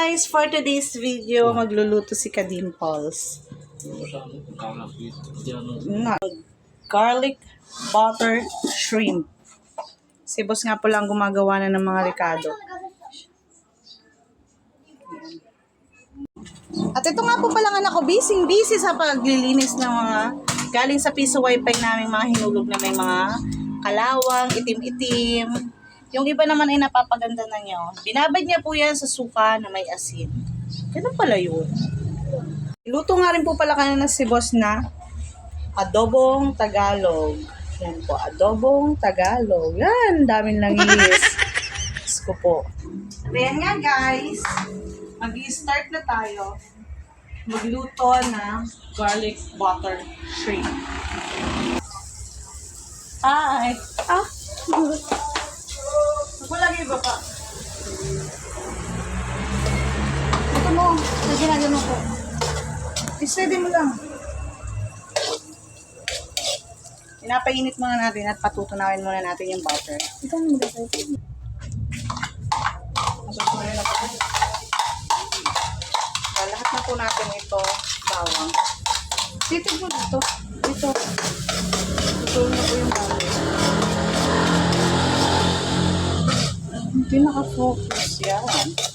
guys! For today's video, magluluto si Kadimples. Garlic butter shrimp. Si boss nga po lang gumagawa na ng mga rekado. At ito nga po pala anak ko, busy sa paglilinis ng mga galing sa piso wifi namin mga hinulog na may mga kalawang, itim-itim. Yung iba naman ay napapaganda na niya. Binabad niya po yan sa suka na may asin. Ganun pala yun. Luto nga rin po pala kanina si boss na adobong Tagalog. Yan po, adobong Tagalog. Yan, daming langis. Diyos ko po. Ayan nga guys, mag-i-start na tayo magluto ng garlic butter shrimp. Hi! Lagi ba pa? Ito mo, ginagano ko. I-steady mo lang. Pinapainit muna natin at patutunawin muna natin yung butter. Ito mo dito. Masusunod na po. Lahat na po natin ito bawang. Dito po dito. Dito. Tutulong na po yung bawang. Hindi naka-focus yan.